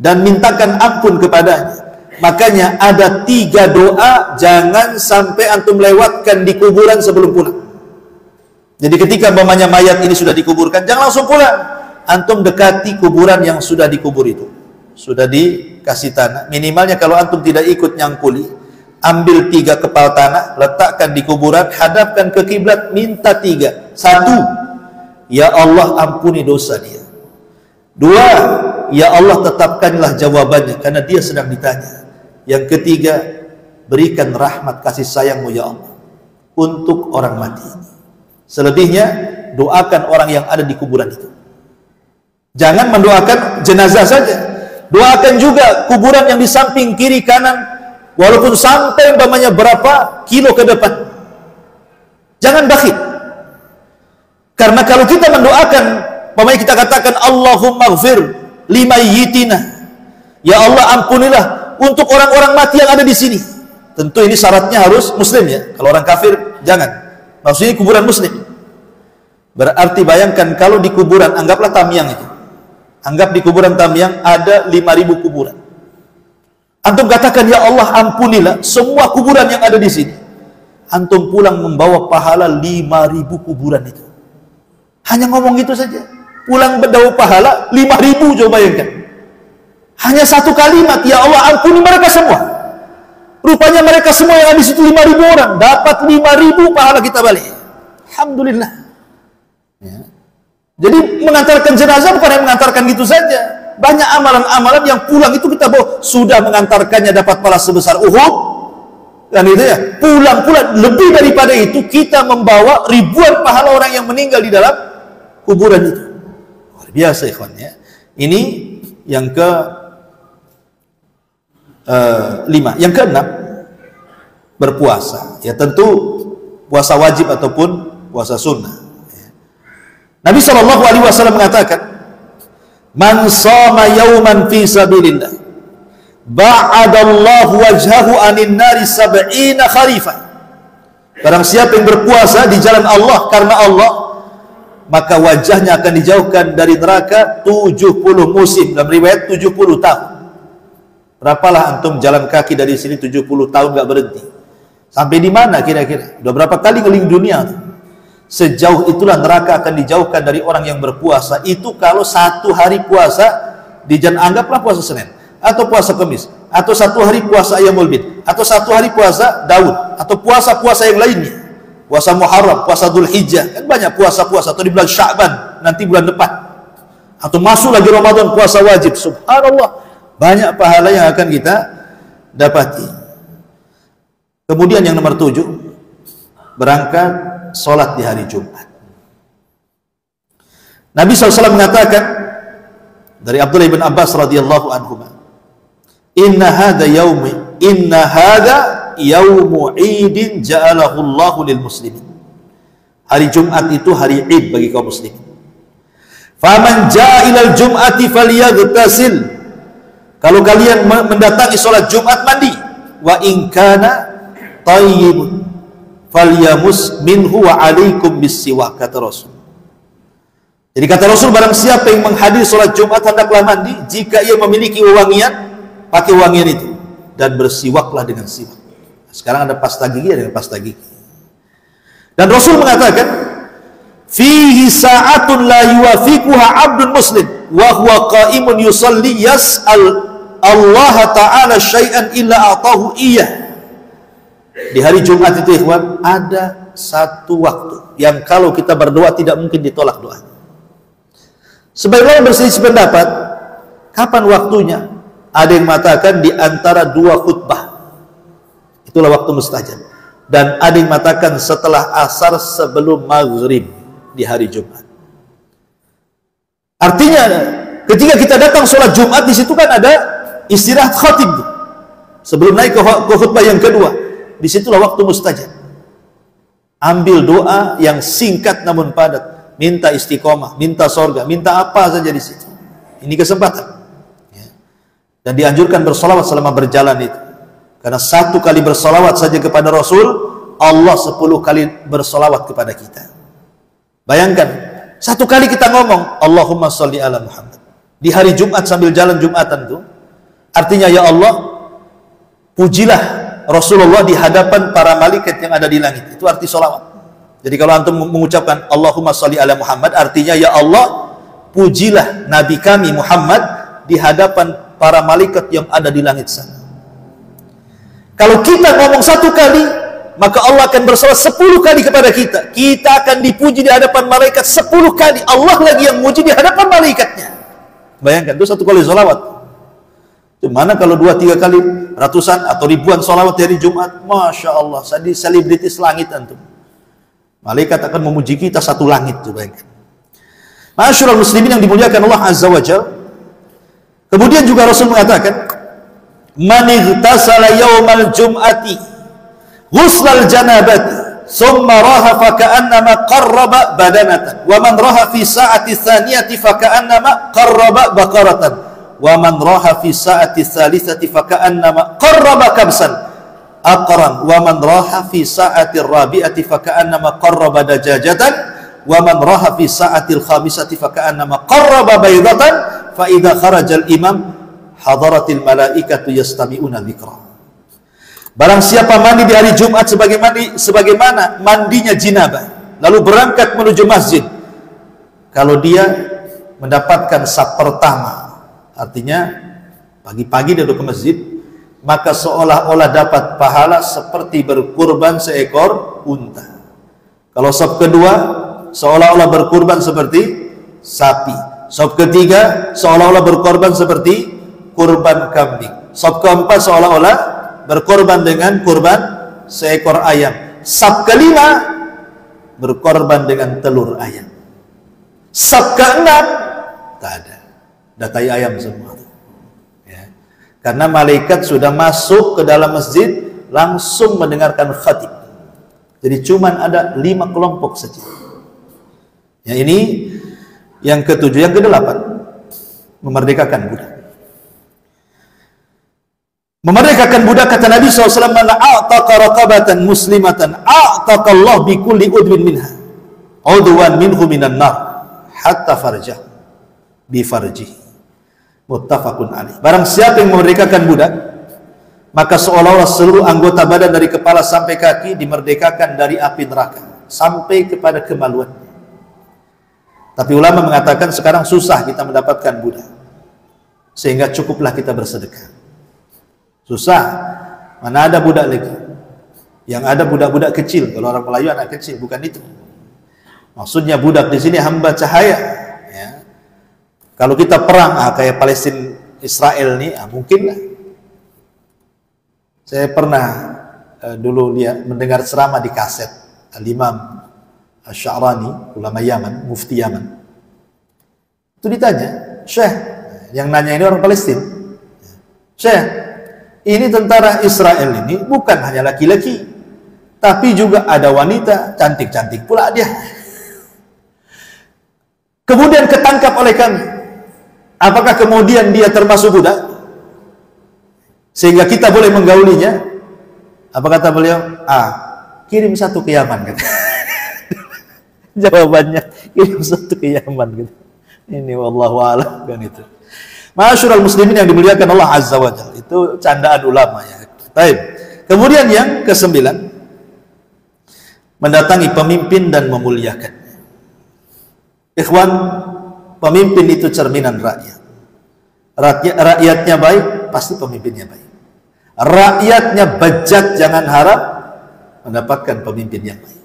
dan mintakan ampun kepadanya. Makanya ada 3 doa jangan sampai antum lewatkan di kuburan sebelum pulang. Jadi ketika umpamanya mayat ini sudah dikuburkan, jangan langsung pulang. Antum dekati kuburan yang sudah dikubur itu, sudah dikasih tanah. Minimalnya kalau antum tidak ikut nyangkuli, ambil 3 kepal tanah, letakkan di kuburan, hadapkan ke kiblat, minta 3. 1, ya Allah ampuni dosa dia. 2, ya Allah tetapkanlah jawabannya karena dia sedang ditanya. Yang ketiga, berikan rahmat kasih sayangmu ya Allah untuk orang mati ini. Selebihnya, doakan orang yang ada di kuburan itu. Jangan mendoakan jenazah saja, doakan juga kuburan yang di samping kiri kanan, walaupun sampai umpamanya berapa kilo ke depan. Jangan bakhil. Karena kalau kita mendoakan, umpamanya kita katakan Allahumma ighfir limayyitina, ya Allah ampunilah untuk orang-orang mati yang ada di sini. Tentu ini syaratnya harus muslim ya. Kalau orang kafir jangan. Maksudnya kuburan muslim. Berarti bayangkan kalau di kuburan, anggaplah Tamyang itu. Anggap di kuburan Tamyang ada 5.000 kuburan. Antum katakan ya Allah ampunilah semua kuburan yang ada di sini. Antum pulang membawa pahala 5.000 kuburan itu. Hanya ngomong gitu saja. Pulang berdawa pahala 5.000, coba bayangkan. Hanya 1 kalimat, ya Allah ampuni mereka semua. Rupanya mereka semua yang ada di situ 5.000 orang, dapat 5.000 pahala kita balik. Alhamdulillah. Ya. Jadi mengantarkan jenazah bukan yang mengantarkan gitu saja. Banyak amalan-amalan yang pulang itu kita bawa, sudah mengantarkannya dapat pahala sebesar Uhud. Dan itu ya, pulang pula lebih daripada itu kita membawa ribuan pahala orang yang meninggal di dalam kuburan itu. Luar biasa ikhwan ya. Ini yang ke 5. Yang ke-6, berpuasa. Ya tentu puasa wajib ataupun puasa sunnah. Ya. Nabi SAW mengatakan, man shoma yawman fi sabilillah ba'adallahu wajhahu anin nari 70 kharifan. Barang siapa yang berpuasa di jalan Allah karena Allah, maka wajahnya akan dijauhkan dari neraka 70 musim, dalam riwayat 70 tahun. Berapalah antum jalan kaki dari sini 70 tahun gak berhenti? Sampai di mana kira-kira? Udah berapa kali keliling dunia tuh? Sejauh itulah neraka akan dijauhkan dari orang yang berpuasa. Itu kalau 1 hari puasa di jalan, anggaplah puasa Senin atau puasa Kamis, atau 1 hari puasa Ayyamul Bid, atau 1 hari puasa Daud, atau puasa-puasa yang lainnya, puasa Muharram, puasa Dzulhijjah, kan banyak puasa-puasa, atau di bulan Sya'ban nanti bulan depan, atau masuk lagi Ramadan puasa wajib. Subhanallah, banyak pahala yang akan kita dapati. Kemudian yang nomor 7, berangkat sholat di hari Jumat. Nabi SAW mengatakan dari Abdullah bin Abbas radhiyallahu anhu, inna hadha yaumu idin ja'alahu Allahu lil muslimin. Hari Jumat itu hari Id bagi kaum muslimin. Faman ja'a ilal jum'ati falyaghtasil. Kalau kalian mendatangi sholat Jumat, mandi. Wa in kana tayyibun falyamus minhu wa alaikum bisiwak, kata Rasul. Jadi kata Rasul, barang siapa yang menghadiri sholat Jumat hendaklah mandi. Jika ia memiliki wewangian, pakai wangian itu, dan bersiwaklah dengan siwak. Sekarang ada pasta gigi, ada pasta gigi. Dan Rasul mengatakan, fihi sa'atun la yuwafiquha 'abdun muslim wa huwa qa'imun yusalli yas'al Allah Ta'ala syai'an illa atahu iyah. Di hari Jumat itu ikhwan, ada satu waktu yang kalau kita berdoa tidak mungkin ditolak doa. Sebagian berselisih pendapat, kapan waktunya? Ada yang mengatakan di antara dua khutbah, itulah waktu mustajab. Dan ada yang mengatakan setelah asar sebelum maghrib di hari Jumat. Artinya ketika kita datang sholat Jumat, di situ kan ada istirahat khatib sebelum naik ke khutbah yang kedua. Disitulah waktu mustajab. Ambil doa yang singkat namun padat, minta istiqomah, minta sorga, minta apa saja di situ. Ini kesempatan. Dan dianjurkan bersolawat selama berjalan itu. Karena satu kali bersolawat saja kepada Rasul, Allah 10 kali bersolawat kepada kita. Bayangkan, satu kali kita ngomong Allahumma sholli ala Muhammad di hari Jumat sambil jalan Jumatan tuh, artinya ya Allah, pujilah Rasulullah di hadapan para malaikat yang ada di langit. Itu arti solawat. Jadi kalau antum mengucapkan Allahumma sholli ala Muhammad, artinya ya Allah, pujilah Nabi kami Muhammad di hadapan para malaikat yang ada di langit sana. Kalau kita ngomong satu kali, maka Allah akan bersolawat 10 kali kepada kita. Kita akan dipuji di hadapan malaikat 10 kali. Allah lagi yang muji di hadapan malaikatnya. Bayangkan, itu satu kali solawat. Gimana kalau 2-3 kali, ratusan atau ribuan solawat dari Jumat? Masya Allah, selebritis langit antum. Malaikat akan memuji kita satu langit. Bayangkan. Masyarul muslimin yang dimuliakan Allah Azza wa Jalla. Kemudian juga Rasul mengatakan, man igtasala yaumal jum'ati ghuslal janabati summa raha faka'annama qarraba badanatan wa man raha fi sa'ati tsaniyati faka'annama qarraba baqaratan wa man raha fi sa'ati tsalitsati faka'annama qarraba kabsan aqran wa man raha fi sa'ati rabi'ati faka'annama qarraba dajajatan wa man raha fi sa'ati khamisati faka'annama qarraba baydatan fa idza kharajal imam hadaratil malaikatu yastami'una dzikra. Barang siapa mandi di hari Jumat sebagaimana mandinya jinabah, lalu berangkat menuju masjid, kalau dia mendapatkan saf pertama, artinya pagi-pagi dia ke masjid, maka seolah-olah dapat pahala seperti berkurban seekor unta. Kalau saf kedua, seolah-olah berkurban seperti sapi. Saf ketiga, seolah-olah berkorban seperti kurban kambing. Saf keempat seolah-olah berkorban dengan kurban seekor ayam. Saf kelima berkorban dengan telur ayam. Saf keenam tak ada, datai ayam semua. Ya. Karena malaikat sudah masuk ke dalam masjid langsung mendengarkan khatib. Jadi cuman ada 5 kelompok saja. Ya, ini yang ketujuh. Yang kedelapan, memerdekakan budak. Memerdekakan budak, kata Nabi SAW, man a'taqa raqabatan muslimatan a'taqa Allah bi kulli udwin minha udwan minhu minan nar hatta farjah bi farjih. Muttafaqun alaih. Barang siapa yang memerdekakan budak, maka seolah-olah seluruh anggota badan dari kepala sampai kaki dimerdekakan dari api neraka sampai kepada kemaluan. Tapi ulama mengatakan sekarang susah kita mendapatkan budak, sehingga cukuplah kita bersedekah. Susah, mana ada budak lagi. Yang ada budak-budak kecil. Kalau orang Melayu anak kecil, bukan itu. Maksudnya budak di sini hamba cahaya. Ya. Kalau kita perang, kayak Palestina Israel nih, mungkinlah. Saya pernah dulu mendengar ceramah di kaset Al-Imam Asy-Sya'rani, ulama Yaman, mufti Yaman. Itu ditanya, Syekh, yang nanya ini orang Palestina. Syekh, ini tentara Israel ini bukan hanya laki-laki, tapi juga ada wanita, cantik-cantik pula dia. Kemudian ketangkap oleh kami. Apakah kemudian dia termasuk budak? Sehingga kita boleh menggaulinya? Apa kata beliau? Kirim satu ke Yaman. Gitu. Jawabannya, kirim satu ke Yaman. Gitu. Ini wallahu a'lam kan itu. Masyarul muslimin yang dimuliakan Allah Azza wa Jalla, itu candaan ulama ya. Baik. Kemudian yang ke-9, mendatangi pemimpin dan memuliakan. Ikhwan, pemimpin itu cerminan rakyat. Rakyatnya baik, pasti pemimpinnya baik. Rakyatnya bejat, jangan harap mendapatkan pemimpin yang baik.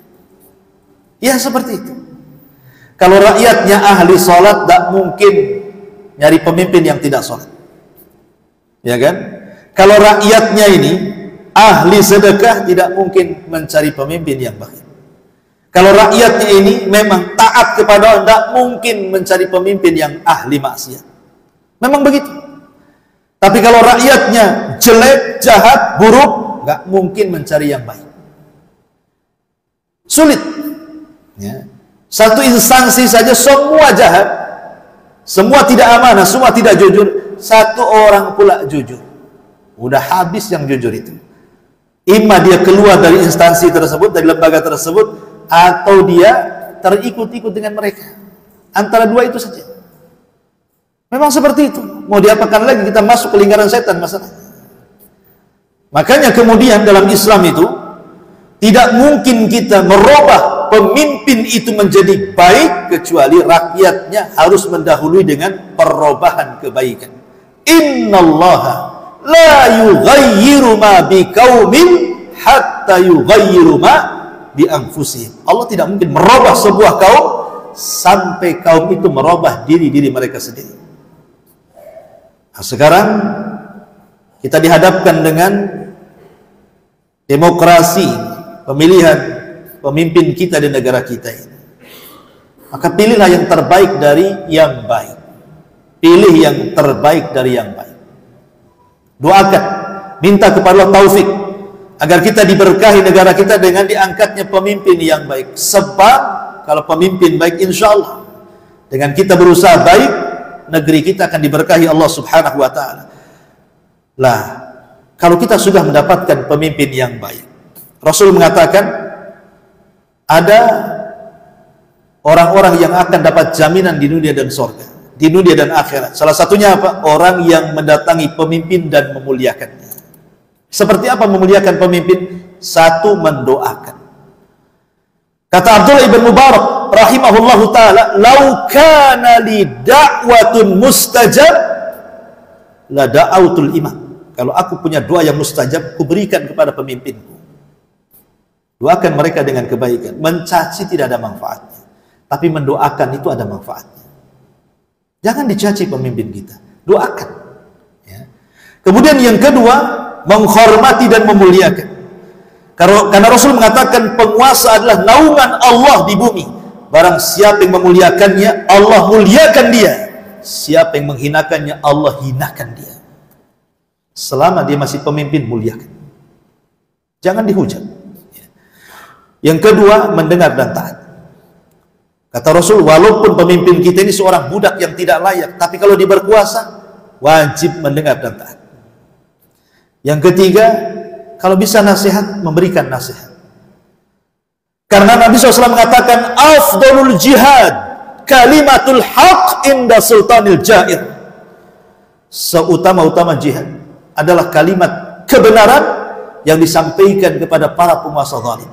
Ya seperti itu. Kalau rakyatnya ahli sholat, tak mungkin nyari pemimpin yang tidak sholat. Ya kan? Kalau rakyatnya ini ahli sedekah, tidak mungkin mencari pemimpin yang baik. Kalau rakyatnya ini memang taat kepada Allah, tidak mungkin mencari pemimpin yang ahli maksiat. Memang begitu. Tapi kalau rakyatnya jelek, jahat, buruk, nggak mungkin mencari yang baik. Sulit. Ya. Satu instansi saja semua jahat, semua tidak amanah, semua tidak jujur. Satu orang pula jujur. Udah habis yang jujur itu. Imma dia keluar dari instansi tersebut, dari lembaga tersebut, atau dia terikut-ikut dengan mereka. Antara dua itu saja. Memang seperti itu. Mau diapakan lagi, kita masuk ke lingkaran setan masalah. Makanya kemudian dalam Islam itu tidak mungkin kita merubah pemimpin itu menjadi baik kecuali rakyatnya harus mendahului dengan perubahan kebaikan. Innallaha la yughayyiru ma biqaumin hatta yughayyiru ma bi anfusihim. Allah tidak mungkin merubah sebuah kaum sampai kaum itu merubah diri mereka sendiri. Nah, sekarang kita dihadapkan dengan demokrasi, pemilihan pemimpin kita di negara kita ini. Maka pilihlah yang terbaik dari yang baik. Pilih yang terbaik dari yang baik. Doakan, minta kepada Allah taufik agar kita diberkahi negara kita dengan diangkatnya pemimpin yang baik. Sebab kalau pemimpin baik, insya Allah dengan kita berusaha baik, negeri kita akan diberkahi Allah Subhanahu wa ta'ala. Lah, kalau kita sudah mendapatkan pemimpin yang baik, Rasul mengatakan ada orang-orang yang akan dapat jaminan di dunia dan surga, di dunia dan akhirat. Salah satunya apa? Orang yang mendatangi pemimpin dan memuliakannya. Seperti apa memuliakan pemimpin? Satu, mendoakan. Kata Abdullah ibn Mubarak rahimahullahu ta'ala, "Lau kana li da'watun mustajab la da'autul imam." Kalau aku punya doa yang mustajab, kuberikan kepada pemimpinku. Doakan mereka dengan kebaikan. Mencaci tidak ada manfaatnya, tapi mendoakan itu ada manfaatnya. Jangan dicaci pemimpin kita, doakan. Ya. Kemudian yang kedua, menghormati dan memuliakan. Karena Rasul mengatakan penguasa adalah naungan Allah di bumi. Barang siapa yang memuliakannya, Allah muliakan dia. Siapa yang menghinakannya, Allah hinakan dia. Selama dia masih pemimpin, muliakan. Jangan dihujat. Yang kedua, mendengar dan taat. Kata Rasul, walaupun pemimpin kita ini seorang budak yang tidak layak, tapi kalau dia berkuasa, wajib mendengar dan taat. Yang ketiga, kalau bisa nasihat, memberikan nasihat. Karena Nabi SAW mengatakan, afdalul jihad kalimatul haq inda sultanil jair. Seutama-utama jihad adalah kalimat kebenaran yang disampaikan kepada para penguasa zalim.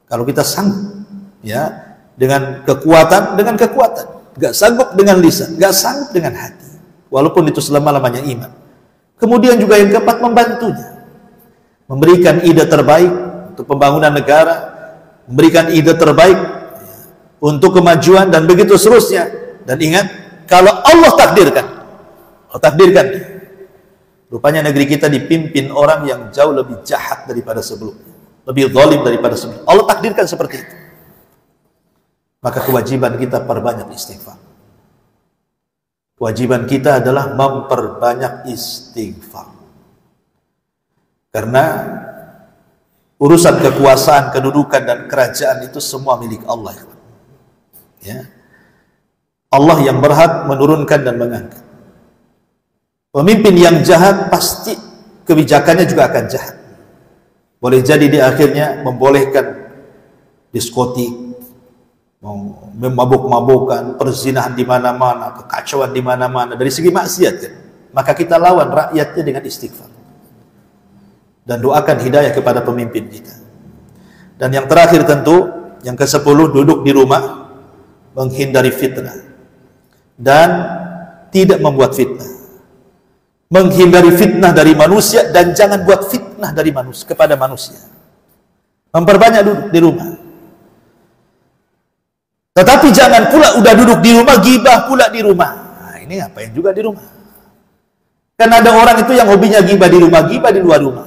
Kalau kita sanggup, ya, dengan kekuatan, gak sanggup dengan lisan, gak sanggup dengan hati, walaupun itu selama-lamanya iman. Kemudian juga yang keempat, membantunya, memberikan ide terbaik untuk pembangunan negara, memberikan ide terbaik untuk kemajuan, dan begitu seterusnya. Dan ingat, kalau Allah takdirkan, rupanya negeri kita dipimpin orang yang jauh lebih jahat daripada sebelumnya, lebih zalim daripada sebelumnya. Allah takdirkan seperti itu. Maka kewajiban kita perbanyak istighfar. Kewajiban kita adalah memperbanyak istighfar. Karena urusan kekuasaan, kedudukan, dan kerajaan itu semua milik Allah. Ya. Allah yang berhak menurunkan dan mengangkat. Pemimpin yang jahat pasti kebijakannya juga akan jahat. Boleh jadi di akhirnya membolehkan diskotik, memabuk-mabukan, perzinahan di mana-mana, kekacauan di mana-mana dari segi maksiat kan. Maka kita lawan rakyatnya dengan istighfar. dan doakan hidayah kepada pemimpin kita. Dan yang terakhir tentu, yang ke-10, duduk di rumah, menghindari fitnah dan tidak membuat fitnah. Menghindari fitnah dari manusia dan jangan buat fitnah dari manusia kepada manusia. Memperbanyak duduk di rumah. Tetapi jangan pula udah duduk di rumah gibah pula di rumah. Nah, ini ngapain juga di rumah? Kan ada orang itu yang hobinya gibah di rumah, gibah di luar rumah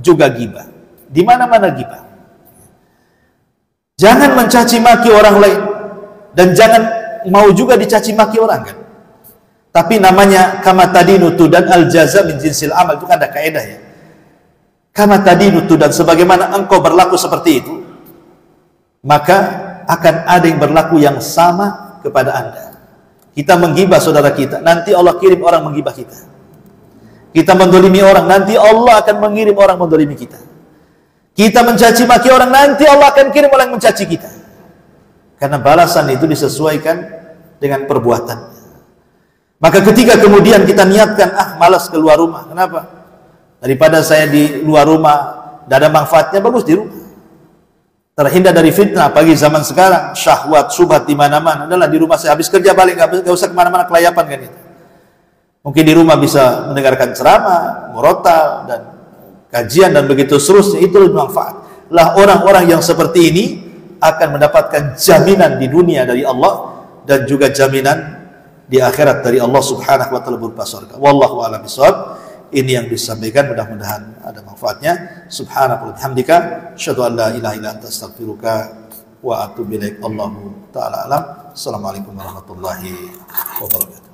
juga gibah. Di mana-mana gibah. Jangan mencaci maki orang lain dan jangan mau juga dicaci maki orang kan. Tapi namanya kama tadinu tudan al jaza min jinsil amal, itu kan ada kaidah ya. Kama tadinu tudan, sebagaimana engkau berlaku seperti itu, maka akan ada yang berlaku yang sama kepada Anda. Kita menggibah saudara kita, nanti Allah kirim orang menggibah kita. Kita mendolimi orang, nanti Allah akan mengirim orang mendolimi kita. Kita mencaci maki orang, nanti Allah akan kirim orang mencaci kita. Karena balasan itu disesuaikan dengan perbuatan. Maka ketika kemudian kita niatkan, malas keluar rumah. Kenapa? Daripada saya di luar rumah, tidak ada manfaatnya, bagus di rumah. Terhindar dari fitnah, pagi zaman sekarang, syahwat, subhat di mana-mana. Adalah di rumah saya, habis kerja balik, nggak usah kemana-mana kelayapan kan itu. Mungkin di rumah bisa mendengarkan ceramah, murotal, dan kajian, dan begitu seterusnya. Itu lebih manfaat. Lah orang-orang yang seperti ini akan mendapatkan jaminan di dunia dari Allah, dan juga jaminan di akhirat dari Allah subhanahu wa ta'ala berupa surga. Wallahu a'lam bishawab. Ini yang disampaikan, mudah-mudahan ada manfaatnya. Subhanaka wa bihamdika, asyhadu an la ilaha illa anta, astaghfiruka wa atubu ilaik. Allahu ta'ala alam. Assalamualaikum warahmatullahi wabarakatuh.